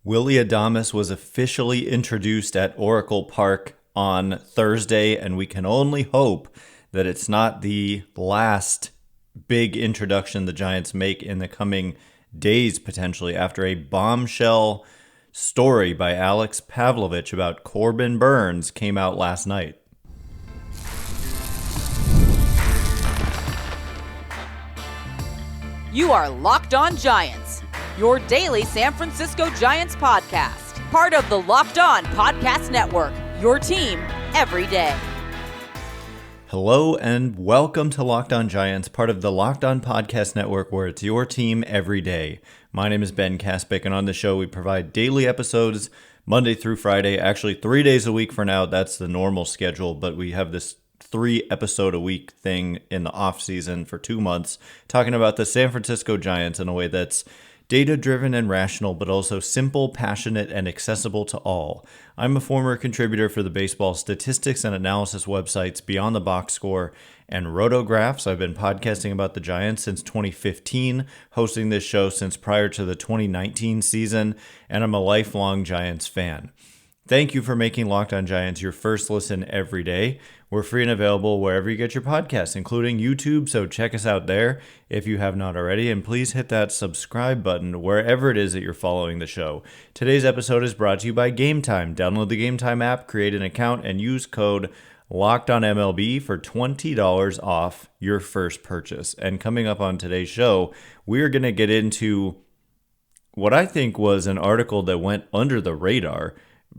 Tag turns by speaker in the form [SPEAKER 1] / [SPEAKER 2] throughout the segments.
[SPEAKER 1] Willy Adames was officially introduced at Oracle Park on Thursday, and we can only hope that it's not the last big introduction the Giants make in the coming days, potentially, after a bombshell story by Alex Pavlovich about Corbin Burnes came out last night.
[SPEAKER 2] You are Locked On Giants, your daily San Francisco Giants podcast. Part of the Locked On Podcast Network, your team every day.
[SPEAKER 1] Hello and welcome to Locked On Giants, part of the Locked On Podcast Network, where it's your team every day. My name is Ben Kaspick, and on the show we provide daily episodes Monday through Friday, actually 3 days a week for now. That's the normal schedule, but we have this 3-episode-a-week thing in the off season for 2 months, talking about the San Francisco Giants in a way that's data-driven and rational, but also simple, passionate, and accessible to all. I'm a former contributor for the baseball statistics and analysis websites Beyond the Box Score and Rotographs. I've been podcasting about the Giants since 2015, hosting this show since prior to the 2019 season, and I'm a lifelong Giants fan. Thank you for making Locked On Giants your first listen every day. We're free and available wherever you get your podcasts, including YouTube, so check us out there if you have not already, and please hit that subscribe button wherever it is that you're following the show. Today's episode is brought to you by Game Time. Download the Game Time app, create an account, and use code LOCKEDONMLB for $20 off your first purchase. And coming up on today's show, we're going to get into what I think was an article that went under the radar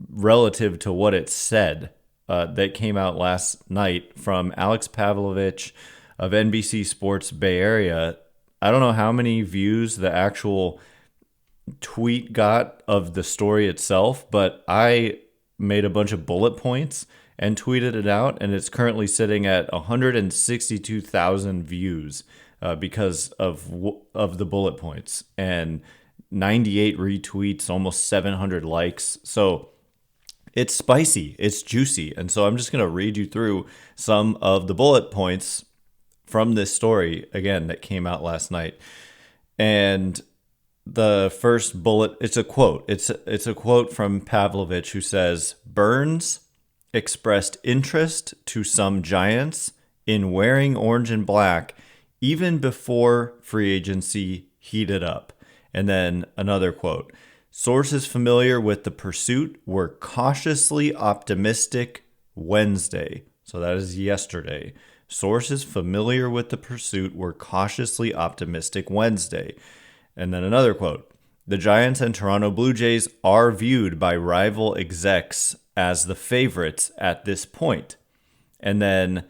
[SPEAKER 1] relative to what it said that came out last night from Alex Pavlovich of NBC Sports Bay Area. I don't know how many views the actual tweet got of the story itself, but I made a bunch of bullet points and tweeted it out, and it's currently sitting at 162,000 views because of the bullet points, and 98 retweets, almost 700 likes. So it's spicy, it's juicy, and so I'm just going to read you through some of the bullet points from this story, again, that came out last night. And the first bullet, it's a quote. It's a quote from Pavlovich, who says, "Burnes expressed interest to some Giants in wearing orange and black even before free agency heated up." And then another quote, "Sources familiar with the pursuit were cautiously optimistic Wednesday." So that is yesterday. Sources familiar with the pursuit were cautiously optimistic Wednesday. And then another quote, "The Giants and Toronto Blue Jays are viewed by rival execs as the favorites at this point." And then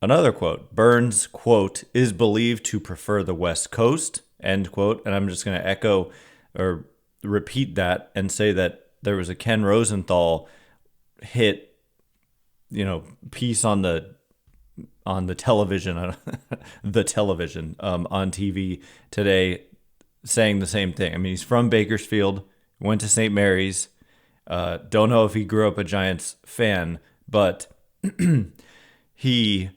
[SPEAKER 1] another quote, "Burnes, quote, is believed to prefer the West Coast," end quote. And I'm just going to echo or repeat that and say that there was a Ken Rosenthal hit, piece on the television, the television on TV today, saying the same thing. I mean, he's from Bakersfield, went to St. Mary's. Don't know if he grew up a Giants fan, but he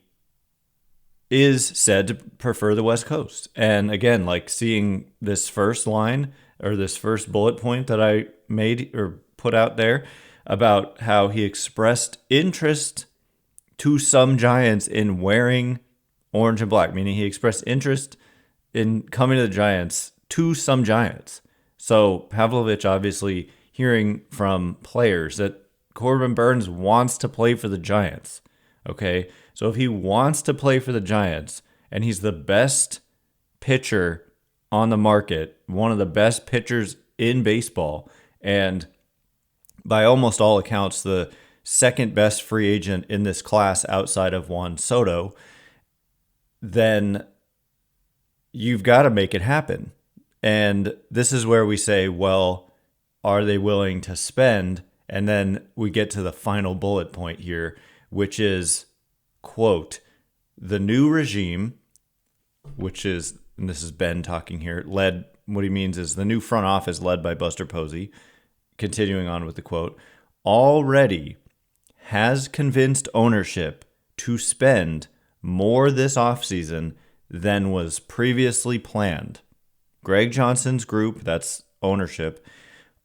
[SPEAKER 1] is said to prefer the West Coast. And again, like seeing this first line or this first bullet point that I made or put out there about how he expressed interest to some Giants in wearing orange and black, meaning he expressed interest in coming to the Giants to some Giants. So Pavlovich obviously hearing from players that Corbin Burnes wants to play for the Giants. Okay, so if he wants to play for the Giants and he's the best pitcher on the market, one of the best pitchers in baseball, and by almost all accounts, the second best free agent in this class outside of Juan Soto, then you've got to make it happen. And this is where we say, well, are they willing to spend? And then we get to the final bullet point here, which is, quote, "The new regime," which is, and this is Ben talking here, what he means is the new front office led by Buster Posey, continuing on with the quote, "already has convinced ownership to spend more this offseason than was previously planned. Greg Johnson's group, that's ownership,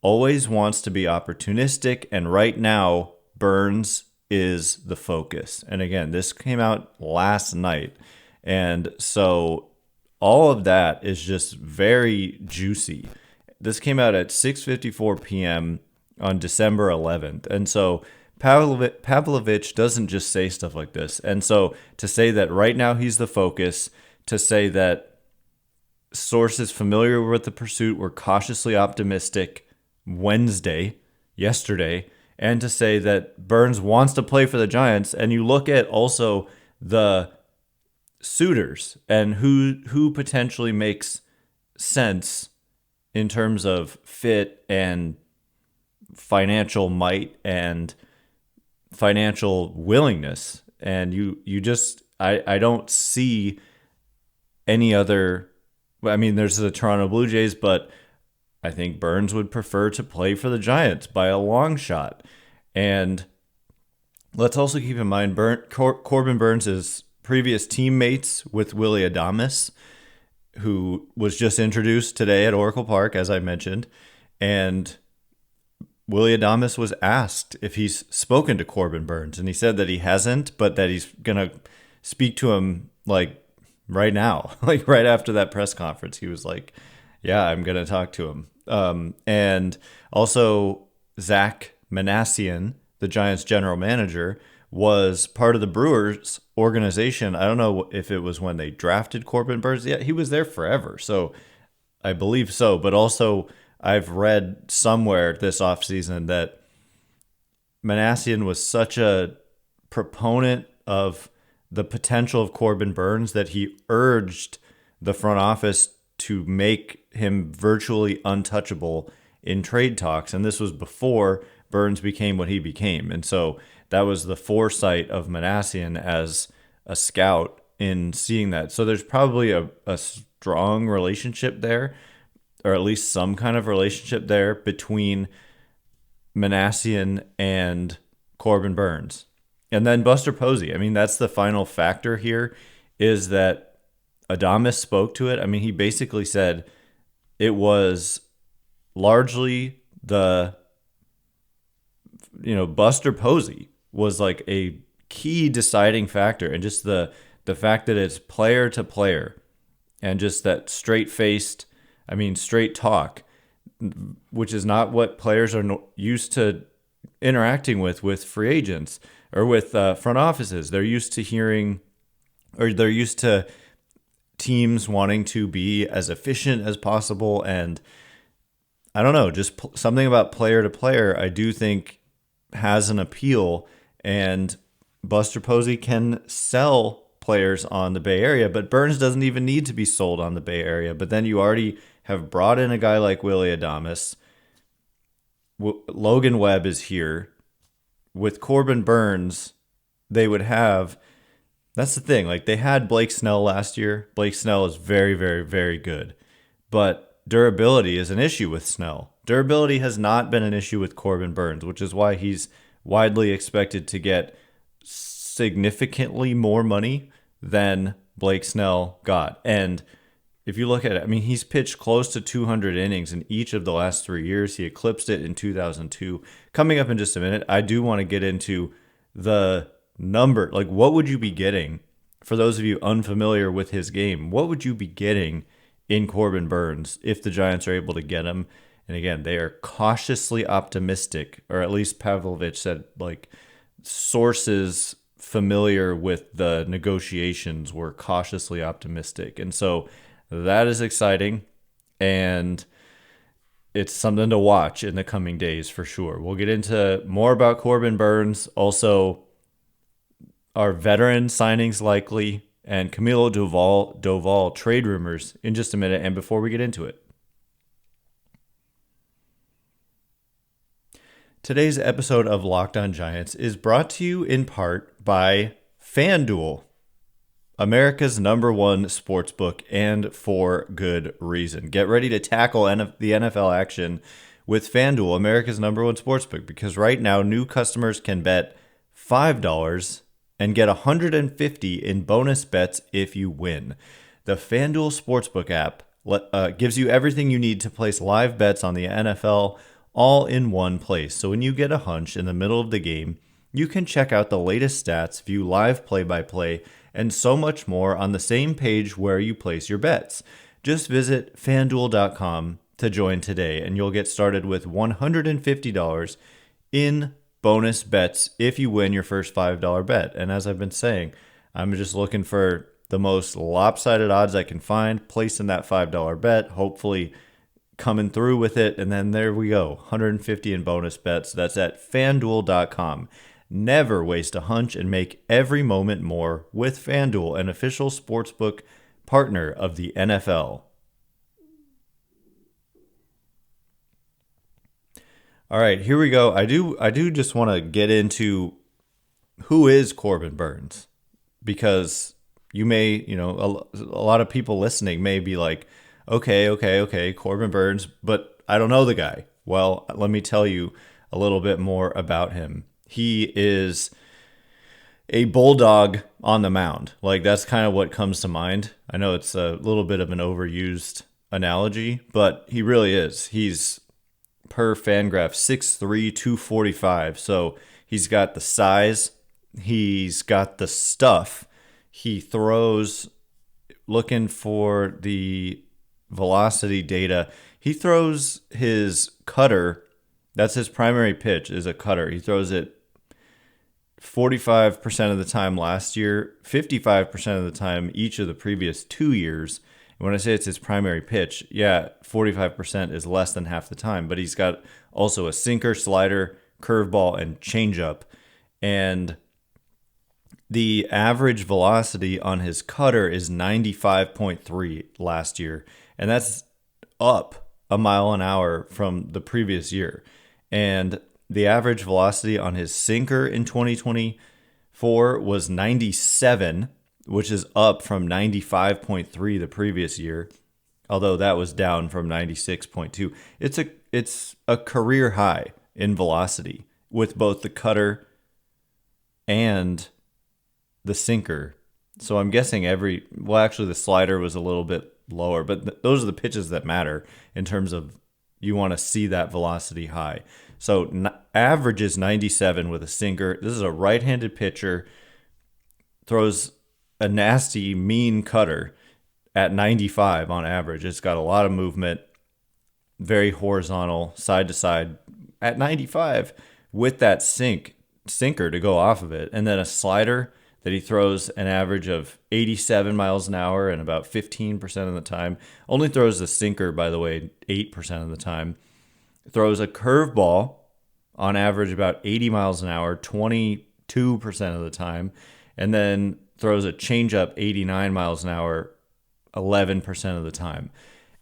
[SPEAKER 1] always wants to be opportunistic, and right now, Burnes is the focus. And again, this came out last night. And so all of that is just very juicy. This came out at 6:54 p.m. on December 11th. And so Pavlovich doesn't just say stuff like this. And so to say that right now he's the focus, to say that sources familiar with the pursuit were cautiously optimistic yesterday, and to say that Burnes wants to play for the Giants, and you look at also the suitors and who potentially makes sense in terms of fit and financial might and financial willingness. And you just, I don't see any other, I mean, there's the Toronto Blue Jays, but I think Burnes would prefer to play for the Giants by a long shot. And let's also keep in mind, Corbin Burnes' previous teammates with Willy Adames, who was just introduced today at Oracle Park, as I mentioned. And Willy Adames was asked if he's spoken to Corbin Burnes, and he said that he hasn't, but that he's going to speak to him like right now, like right after that press conference. He was like, yeah, I'm going to talk to him. And also Zach Manassian, the Giants general manager, was part of the Brewers organization. I don't know if it was when they drafted Corbin Burnes. Yeah, he was there forever. So I believe so. But also I've read somewhere this offseason that Manassian was such a proponent of the potential of Corbin Burnes that he urged the front office to make him virtually untouchable in trade talks. And this was before Burnes became what he became. And so that was the foresight of Manassian as a scout in seeing that. So there's probably a strong relationship there, or at least some kind of relationship there between Manassian and Corbin Burnes. And then Buster Posey. I mean, that's the final factor here, is that Adames spoke to it. I mean, he basically said it was largely Buster Posey was like a key deciding factor, and just the fact that it's player to player and just that straight talk, which is not what players are used to interacting with free agents or with front offices. They're used to hearing, or they're used to teams wanting to be as efficient as possible. And I don't know, just something about player to player, I do think has an appeal. And Buster Posey can sell players on the Bay Area, but Burnes doesn't even need to be sold on the Bay Area. But then you already have brought in a guy like Willy Adames. Logan Webb is here. With Corbin Burnes, they would have, that's the thing, like they had Blake Snell last year. Blake Snell is very, very, very good. But durability is an issue with Snell. Durability has not been an issue with Corbin Burnes, which is why he's widely expected to get significantly more money than Blake Snell got. And if you look at it, I mean, he's pitched close to 200 innings in each of the last 3 years. He eclipsed it in 2002. Coming up in just a minute, I do want to get into the number. Like, what would you be getting, for those of you unfamiliar with his game, what would you be getting in Corbin Burnes if the Giants are able to get him? And again, they are cautiously optimistic, or at least Pavlovich said, like, sources familiar with the negotiations were cautiously optimistic. And so that is exciting, and it's something to watch in the coming days for sure. We'll get into more about Corbin Burnes, also our veteran signings likely, and Camilo Doval trade rumors in just a minute, and before we get into it. Today's episode of Locked On Giants is brought to you in part by FanDuel, America's #1 sportsbook, and for good reason. Get ready to tackle the NFL action with FanDuel, America's #1 sportsbook, because right now new customers can bet $5 and get $150 in bonus bets if you win. The FanDuel Sportsbook app gives you everything you need to place live bets on the NFL all in one place. So when you get a hunch in the middle of the game, you can check out the latest stats, view live play-by-play, and so much more on the same page where you place your bets. Just visit FanDuel.com to join today, and you'll get started with $150 in bonus bets if you win your first $5 bet. And as I've been saying, I'm just looking for the most lopsided odds I can find, placing that $5 bet, hopefully coming through with it, and then there we go, 150 in bonus bets. That's at FanDuel.com. Never waste a hunch and make every moment more with FanDuel, an official sportsbook partner of the NFL. All right, here we go. I do just want to get into who is Corbin Burnes, because you may, a lot of people listening may be like, okay, Corbin Burnes, but I don't know the guy. Well, let me tell you a little bit more about him. He is a bulldog on the mound. Like, that's kind of what comes to mind. I know it's a little bit of an overused analogy, but he really is. He's, per Fangraph, 6'3", 245. So he's got the size. He's got the stuff. He throws, looking for the velocity data, he throws his cutter. That's his primary pitch, is a cutter. He throws it 45% of the time last year, 55% of the time each of the previous 2 years. And when I say it's his primary pitch, 45% is less than half the time. But he's got also a sinker, slider, curveball, and changeup. And the average velocity on his cutter is 95.3 last year. And that's up a mile an hour from the previous year. And the average velocity on his sinker in 2024 was 97, which is up from 95.3 the previous year, although that was down from 96.2. It's a career high in velocity with both the cutter and the sinker. So I'm guessing actually the slider was a little bit lower, but those are the pitches that matter in terms of you want to see that velocity high. So average is 97 with a sinker. This is a right-handed pitcher, throws a nasty, mean cutter at 95 on average. It's got a lot of movement, very horizontal, side to side at 95 with that sinker to go off of it. And then a slider that he throws an average of 87 miles an hour and about 15% of the time. Only throws the sinker, by the way, 8% of the time. Throws a curveball on average about 80 miles an hour, 22% of the time. And then throws a changeup 89 miles an hour, 11% of the time.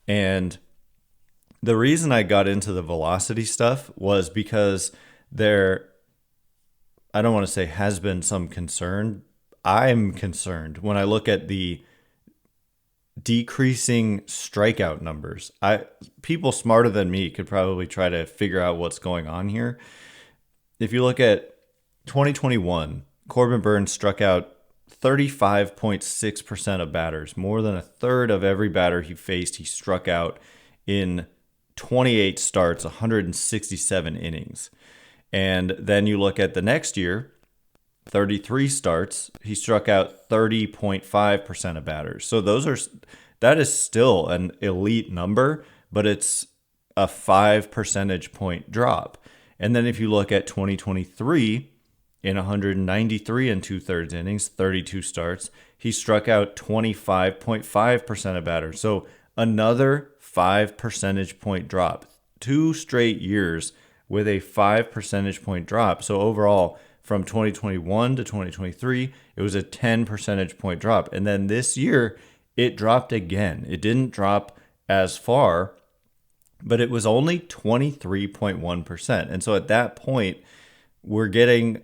[SPEAKER 1] And the reason I got into the velocity stuff was because I don't want to say has been some concern. I'm concerned when I look at the decreasing strikeout numbers. People smarter than me could probably try to figure out what's going on here. If you look at 2021, Corbin Burnes struck out 35.6% of batters. More than a third of every batter he faced, he struck out in 28 starts, 167 innings. And then you look at the next year, 33 starts, he struck out 30.5% of batters. So that is still an elite number, but it's a 5 percentage point drop. And then if you look at 2023, in 193 and 2/3 innings, 32 starts, he struck out 25.5% of batters. So another 5 percentage point drop. 2 straight years with a 5 percentage point drop. So overall, from 2021 to 2023, it was a 10 percentage point drop. And then this year, it dropped again. It didn't drop as far, but it was only 23.1%. And so at that point, we're getting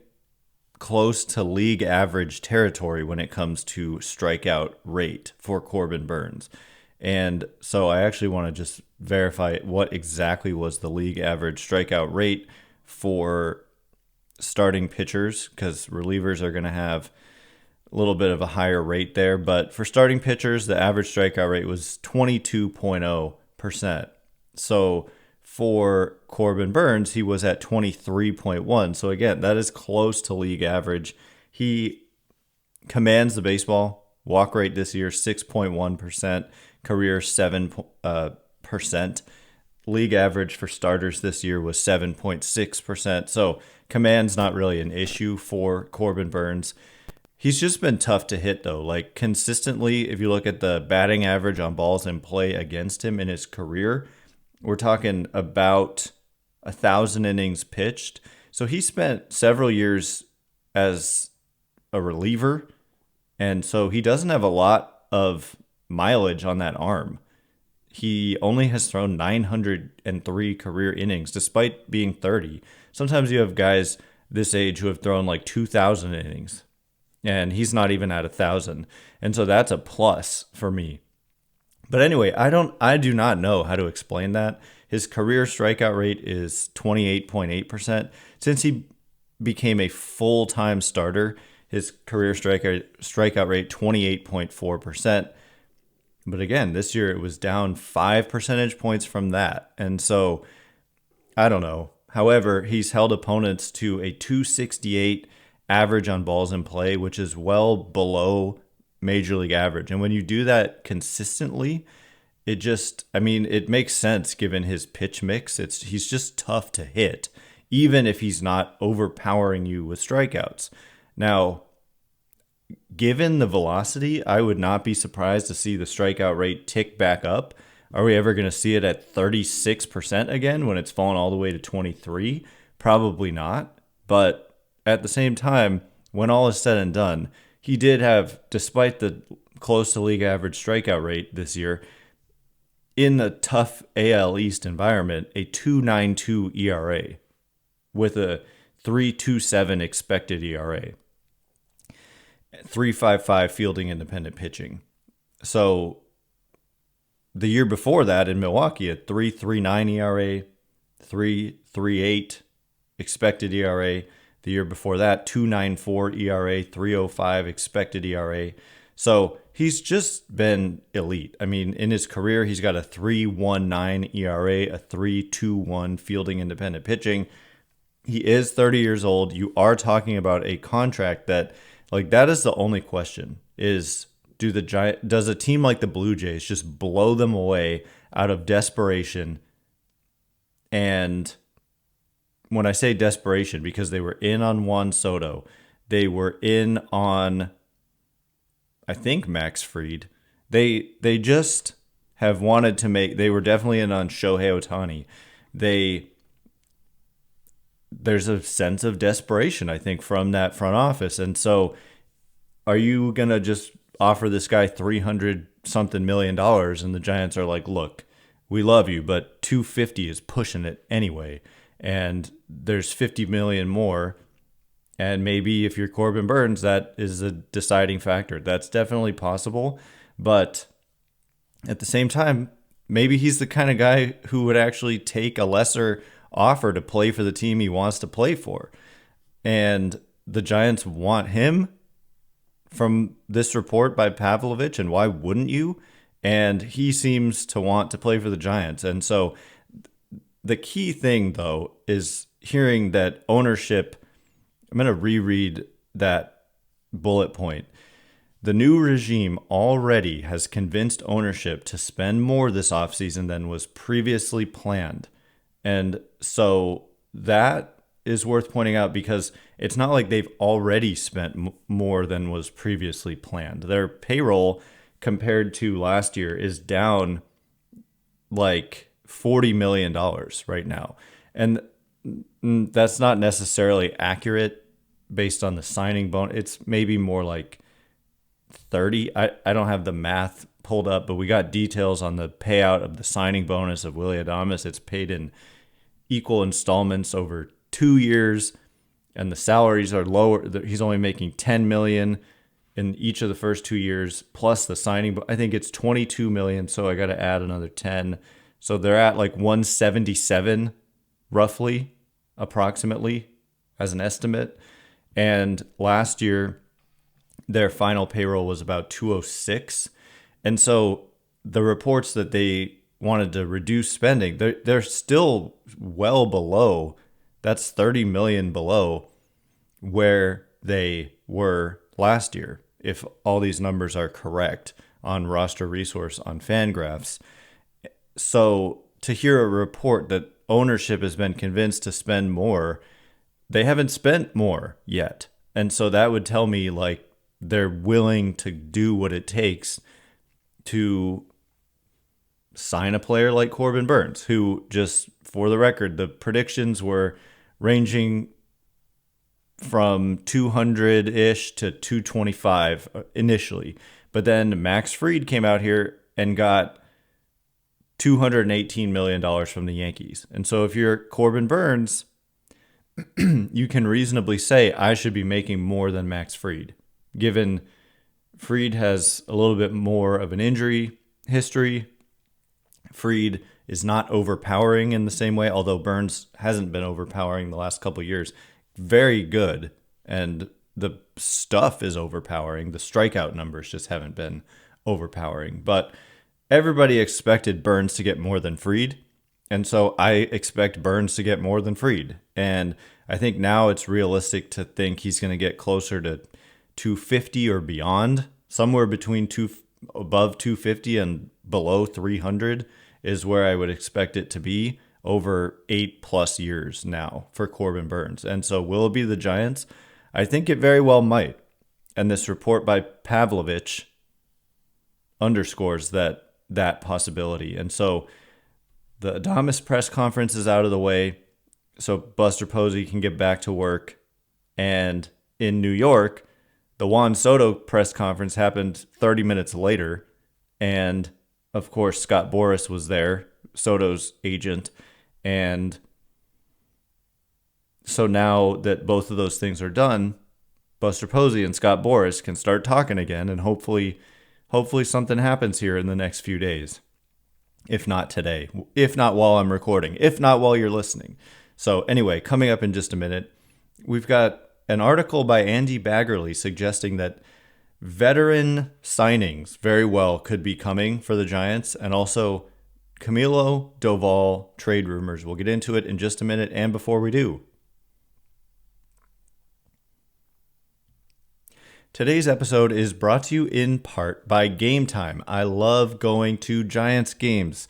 [SPEAKER 1] close to league average territory when it comes to strikeout rate for Corbin Burnes. And so I actually want to just verify what exactly was the league average strikeout rate for starting pitchers, because relievers are going to have a little bit of a higher rate there. But for starting pitchers, the average strikeout rate was 22.0%. So For Corbin Burnes, he was at 23.1. So again, that is close to league average. He commands the baseball. Walk rate this year, 6.1%. Career, 7%. League average for starters this year was 7.6%. So command's not really an issue for Corbin Burnes. He's just been tough to hit, though. Like, consistently, if you look at the batting average on balls in play against him in his career, we're talking about 1,000 innings pitched. So he spent several years as a reliever, and so he doesn't have a lot of mileage on that arm. He only has thrown 903 career innings, despite being 30. Sometimes you have guys this age who have thrown like 2,000 innings, and he's not even at 1,000. And so that's a plus for me. But anyway, I do not know how to explain that. His career strikeout rate is 28.8%. Since he became a full-time starter, his career strikeout rate 28.4%. But again, this year it was down 5 percentage points from that. And so I don't know. However, he's held opponents to a 268 average on balls in play, which is well below major league average. And when you do that consistently, it makes sense given his pitch mix. He's just tough to hit, even if he's not overpowering you with strikeouts. Now, given the velocity, I would not be surprised to see the strikeout rate tick back up. Are we ever going to see it at 36% again when it's fallen all the way to 23? Probably not. But at the same time, when all is said and done, he did have, despite the close to league average strikeout rate this year, in a tough AL East environment, a 2.92 ERA with a 3.27 expected ERA, 3.55 fielding independent pitching. So the year before that in Milwaukee, a 3.39 ERA, 3.38 expected ERA. The year before that, 2.94 ERA, 3.05 expected ERA. So he's just been elite. I mean, in his career, he's got a 3.19 ERA, a 3.21 fielding independent pitching. He is 30 years old. You are talking about a contract that, like, that is the only question, is does a team like the Blue Jays just blow them away out of desperation? And when I say desperation, because they were in on Juan Soto, they were in on, I think, Max Fried. They just have wanted to they were definitely in on Shohei Ohtani. There's a sense of desperation, I think, from that front office. And so are you going to just offer this guy $300-something million and the Giants are like, look, we love you, but 250 is pushing it anyway. And there's 50 million more. And maybe if you're Corbin Burnes, that is a deciding factor. That's definitely possible. But at the same time, maybe he's the kind of guy who would actually take a lesser offer to play for the team he wants to play for. And the Giants want him from this report by Pavlovich. And why wouldn't you? And he seems to want to play for the Giants. And so the key thing, though, is hearing that ownership. I'm going to reread that bullet point. The new regime already has convinced ownership to spend more this offseason than was previously planned. And so that is worth pointing out because it's not like they've already spent more than was previously planned. Their payroll compared to last year is down like $40 million right now. And that's not necessarily accurate based on the signing bonus. It's maybe more like 30. I don't have the math pulled up, but we got details on the payout of the signing bonus of Willy Adames. It's paid in equal installments over 2 years, and the salaries are lower. He's only making $10 million in each of the first 2 years, plus the signing. I think it's $22 million, so I got to add another 10. So they're at like 177, roughly, approximately, as an estimate. And last year, their final payroll was about 206. And so the reports that they wanted to reduce spending. They're still well below. That's $30 million below where they were last year, if all these numbers are correct on roster resource on Fangraphs. So to hear a report that ownership has been convinced to spend more, they haven't spent more yet. And so that would tell me like they're willing to do what it takes to sign a player like Corbin Burnes, who, just for the record, the predictions were ranging from 200-ish to 225 initially. But then Max Fried came out here and got $218 million from the Yankees. And so if you're Corbin Burnes, you can reasonably say, I should be making more than Max Fried, given Fried has a little bit more of an injury history. Fried is not overpowering in the same way, although Burnes hasn't been overpowering the last couple of years. Very good, and the stuff is overpowering. The strikeout numbers just haven't been overpowering. But everybody expected Burnes to get more than Fried, and so I expect Burnes to get more than Fried. And I think now it's realistic to think he's going to get closer to 250 or beyond, somewhere between above 250 and below 300 is where I would expect it to be over 8+ years now for Corbin Burnes. And so will it be the Giants? I think it very well might. And this report by Pavlovich underscores that possibility. And so the Adames press conference is out of the way, so Buster Posey can get back to work. And in New York, the Juan Soto press conference happened 30 minutes later. And of course, Scott Boras was there, Soto's agent. And so now that both of those things are done, Buster Posey and Scott Boras can start talking again. And hopefully something happens here in the next few days. If not today, if not while I'm recording, if not while you're listening. So anyway, coming up in just a minute, we've got an article by Andy Baggerly suggesting that veteran signings very well could be coming for the Giants, and also Camilo, Doval trade rumors. We'll get into it in just a minute, and before we do, today's episode is brought to you in part by Game Time. I love going to Giants games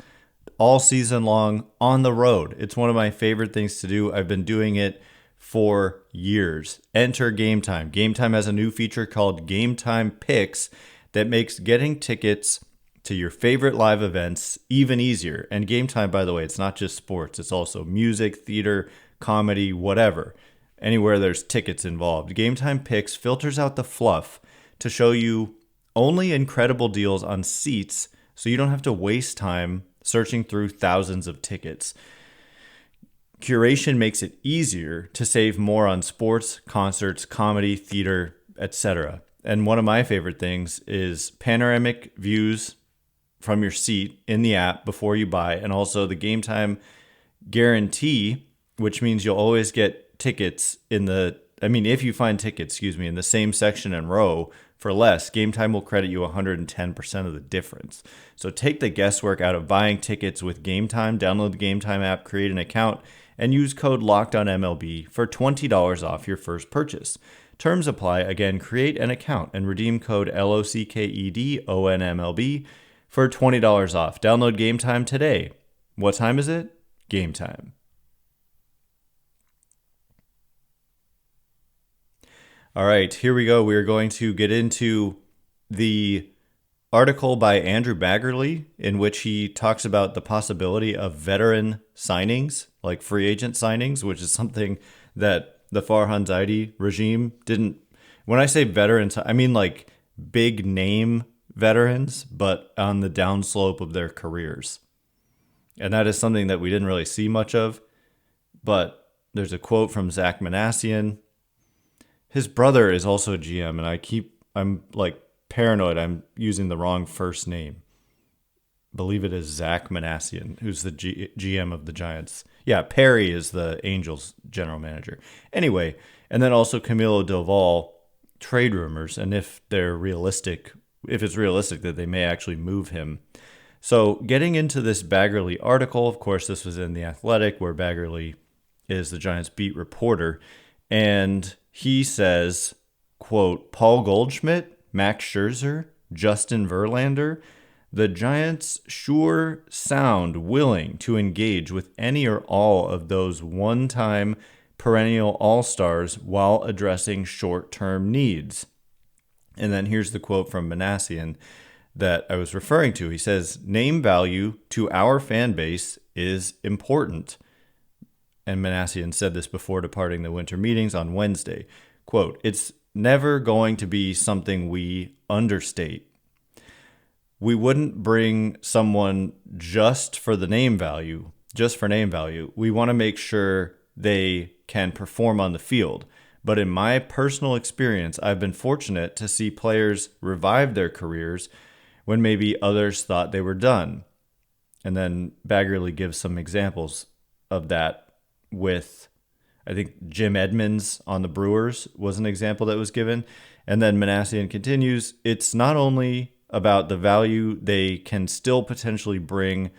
[SPEAKER 1] all season long on the road. It's one of my favorite things to do. I've been doing it for years. Enter Game Time. Game Time has a new feature called Game Time Picks that makes getting tickets to your favorite live events even easier. And Game Time, by the way, it's not just sports. It's also music, theater, comedy, whatever. Anywhere there's tickets involved. Game Time Picks filters out the fluff to show you only incredible deals on seats, so you don't have to waste time searching through thousands of tickets. Curation makes it easier to save more on sports, concerts, comedy, theater, etc. And one of my favorite things is panoramic views from your seat in the app before you buy, and also the Game Time guarantee, which means you'll always get tickets if you find tickets, in the same section and row for less, Game Time will credit you 110% of the difference. So take the guesswork out of buying tickets with Game Time. Download the Game Time app, create an account, and use code LOCKEDONMLB for $20 off your first purchase. Terms apply. Again, create an account and redeem code LOCKEDONMLB for $20 off. Download Game Time today. What time is it? Game Time. All right, here we go. We are going to get into the article by Andrew Baggerly, in which he talks about the possibility of veteran signings, like free agent signings, which is something that the Farhan Zaidi regime didn't. When I say veterans, I mean like big name veterans, but on the downslope of their careers. And that is something that we didn't really see much of. But there's a quote from Zach Manassian. His brother is also a GM, and I'm like paranoid I'm using the wrong first name. Believe it is Zach Manassian, who's the GM of the Giants. Yeah, Perry is the Angels general manager. Anyway, and then also Camilo Doval trade rumors, and if it's realistic that they may actually move him. So getting into this Baggerly article, of course, this was in The Athletic, where Baggerly is the Giants beat reporter. And he says, quote, Paul Goldschmidt, Max Scherzer, Justin Verlander, the Giants sure sound willing to engage with any or all of those one-time perennial all-stars while addressing short-term needs. And then here's the quote from Manassian that I was referring to. He says, name value to our fan base is important. And Manassian said this before departing the winter meetings on Wednesday. Quote, it's never going to be something we understate. We wouldn't bring someone just for the name value, just for name value. We want to make sure they can perform on the field. But in my personal experience, I've been fortunate to see players revive their careers when maybe others thought they were done. And then Baggerly gives some examples of that with, I think, Jim Edmonds on the Brewers was an example that was given. And then Manassian continues, it's not only about the value they can still potentially bring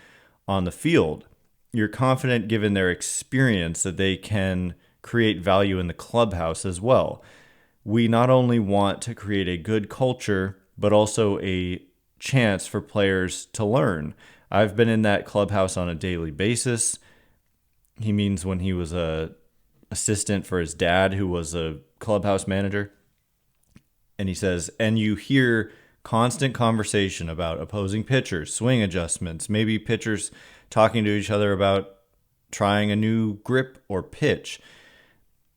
[SPEAKER 1] on the field. You're confident, given their experience, that they can create value in the clubhouse as well. We not only want to create a good culture, but also a chance for players to learn. I've been in that clubhouse on a daily basis. He means when he was a assistant for his dad, who was a clubhouse manager. And he says, and you hear constant conversation about opposing pitchers, swing adjustments, maybe pitchers talking to each other about trying a new grip or pitch.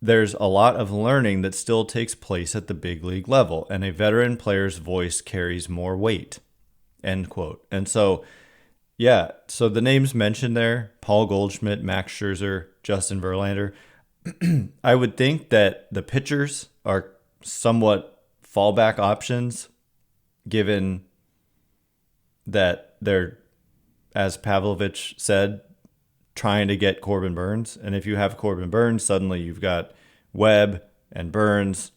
[SPEAKER 1] There's a lot of learning that still takes place at the big league level, and a veteran player's voice carries more weight, end quote. And so, yeah, so the names mentioned there, Paul Goldschmidt, Max Scherzer, Justin Verlander, I would think that the pitchers are somewhat fallback options, given that they're, as Pavlovich said, trying to get Corbin Burnes. And if you have Corbin Burnes, suddenly you've got Webb and Burnes,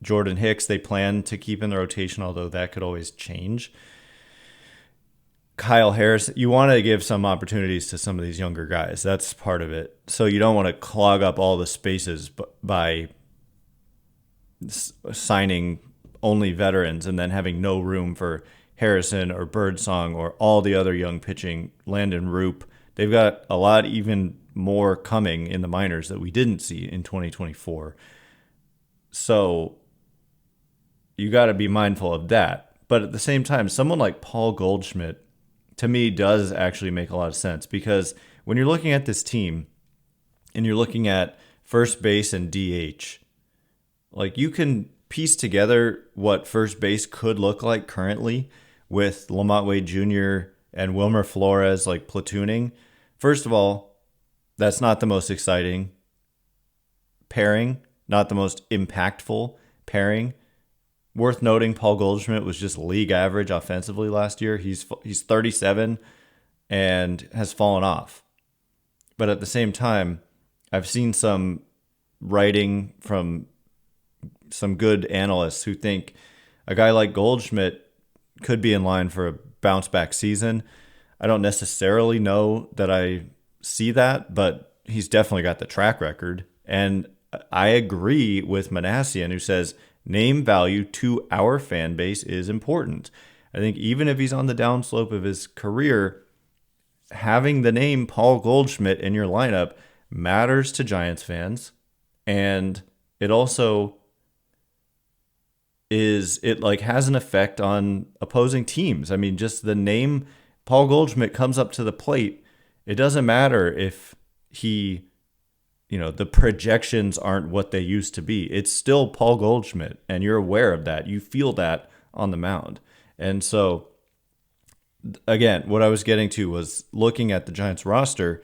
[SPEAKER 1] Jordan Hicks, they plan to keep in the rotation, although that could always change. Kyle Harris, you want to give some opportunities to some of these younger guys. That's part of it. So you don't want to clog up all the spaces by signing only veterans and then having no room for Harrison or Birdsong or all the other young pitching, Landon Roop. They've got a lot even more coming in the minors that we didn't see in 2024. So you got to be mindful of that. But at the same time, someone like Paul Goldschmidt, to me, does actually make a lot of sense, because when you're looking at this team and you're looking at first base and DH, like, you can piece together what first base could look like currently with Lamont Wade Jr. and Wilmer Flores, like, platooning. First of all, that's not the most exciting pairing, not the most impactful pairing. Worth noting, Paul Goldschmidt was just league average offensively last year. He's 37 and has fallen off. But at the same time, I've seen some writing from some good analysts who think a guy like Goldschmidt could be in line for a bounce back season. I don't necessarily know that I see that, but he's definitely got the track record. And I agree with Manassian, who says name value to our fan base is important. I think even if he's on the downslope of his career, having the name Paul Goldschmidt in your lineup matters to Giants fans. And it also has an effect on opposing teams. I mean, just the name Paul Goldschmidt comes up to the plate. It doesn't matter if the projections aren't what they used to be. It's still Paul Goldschmidt, and you're aware of that. You feel that on the mound. And so, again, what I was getting to was looking at the Giants roster.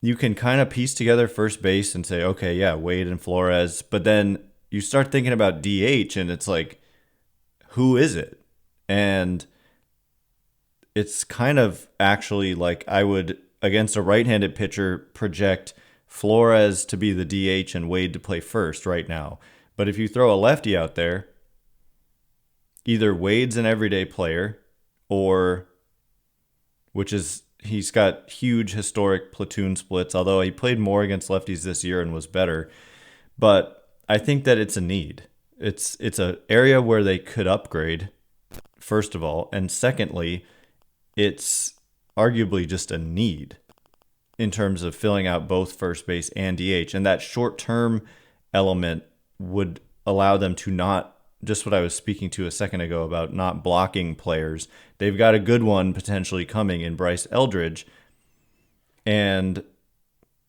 [SPEAKER 1] You can kind of piece together first base and say, okay, yeah, Wade and Flores, but then you start thinking about DH, and it's like, who is it? And it's kind of actually like I would, against a right-handed pitcher, project Flores to be the DH and Wade to play first right now. But if you throw a lefty out there, either Wade's an everyday player or which is he's got huge historic platoon splits, although he played more against lefties this year and was better. But I think that it's a need. It's an area where they could upgrade, first of all. And secondly, it's arguably just a need in terms of filling out both first base and DH. And that short-term element would allow them to not, just what I was speaking to a second ago about not blocking players. They've got a good one potentially coming in Bryce Eldridge. And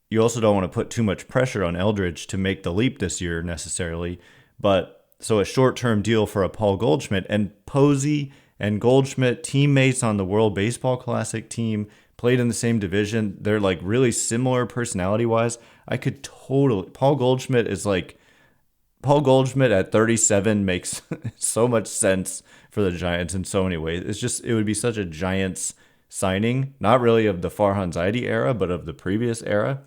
[SPEAKER 1] you also don't want to put too much pressure on Eldridge to make the leap this year necessarily. But so a short-term deal for a Paul Goldschmidt, and Posey and Goldschmidt, teammates on the World Baseball Classic team, played in the same division. They're like really similar personality-wise. Paul Goldschmidt at 37 makes so much sense for the Giants in so many ways. It would be such a Giants signing, not really of the Farhan Zaidi era, but of the previous era.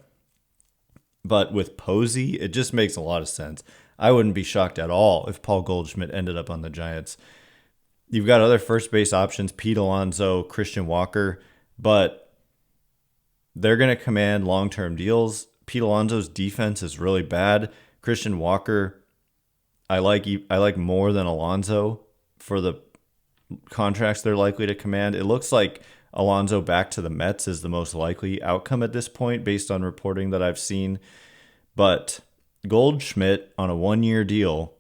[SPEAKER 1] But with Posey, it just makes a lot of sense. I wouldn't be shocked at all if Paul Goldschmidt ended up on the Giants. You've got other first base options, Pete Alonso, Christian Walker, but they're going to command long-term deals. Pete Alonso's defense is really bad. Christian Walker, I like more than Alonso for the contracts they're likely to command. It looks like Alonso back to the Mets is the most likely outcome at this point based on reporting that I've seen. But Goldschmidt on a 1-year deal,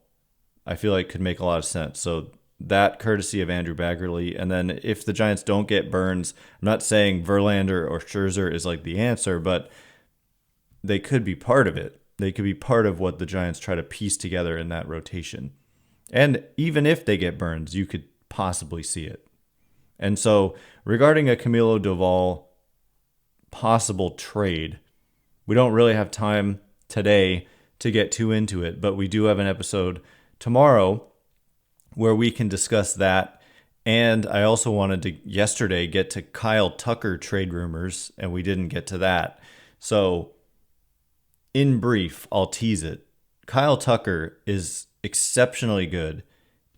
[SPEAKER 1] I feel like could make a lot of sense. So that courtesy of Andrew Baggerly. And then if the Giants don't get Burnes, I'm not saying Verlander or Scherzer is like the answer, but they could be part of it. They could be part of what the Giants try to piece together in that rotation. And even if they get Burnes, you could possibly see it. And so regarding a Camilo Doval possible trade, we don't really have time today to get too into it, but we do have an episode tomorrow where we can discuss that. And I also wanted to yesterday get to Kyle Tucker trade rumors, and we didn't get to that. So in brief, I'll tease it. Kyle Tucker is exceptionally good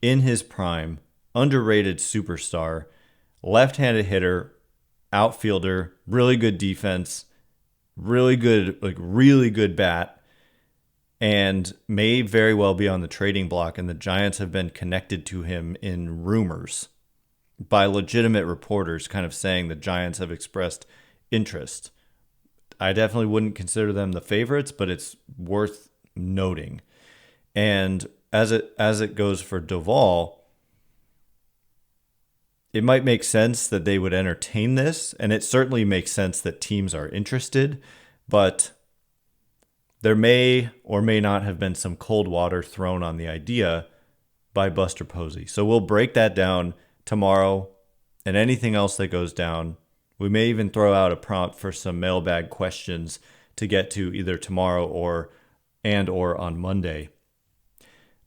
[SPEAKER 1] in his prime, underrated superstar, left-handed hitter, outfielder, really good defense, really good bat, and may very well be on the trading block. And the Giants have been connected to him in rumors by legitimate reporters kind of saying the Giants have expressed interest. I definitely wouldn't consider them the favorites, but it's worth noting. And as it goes for Doval, it might make sense that they would entertain this, and it certainly makes sense that teams are interested, but there may or may not have been some cold water thrown on the idea by Buster Posey. So we'll break that down tomorrow, and anything else that goes down. We may even throw out a prompt for some mailbag questions to get to either tomorrow or on Monday,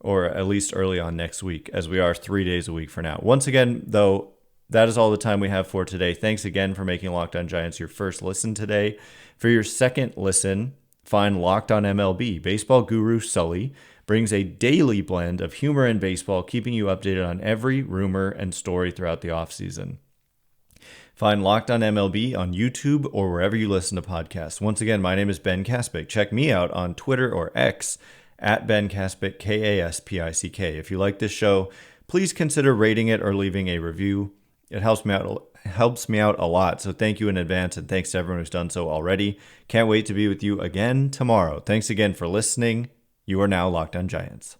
[SPEAKER 1] or at least early on next week, as we are 3 days a week for now. Once again, though, that is all the time we have for today. Thanks again for making Locked On Giants your first listen today. For your second listen, find Locked On MLB. Baseball guru Sully brings a daily blend of humor and baseball, keeping you updated on every rumor and story throughout the offseason. Find Locked On MLB on YouTube or wherever you listen to podcasts. Once again, my name is Ben Kaspick. Check me out on Twitter or X at Ben Kaspick, Kaspick. If you like this show, please consider rating it or leaving a review. It helps me out a lot, so thank you in advance, and thanks to everyone who's done so already. Can't wait to be with you again tomorrow. Thanks again for listening. You are now Locked On Giants.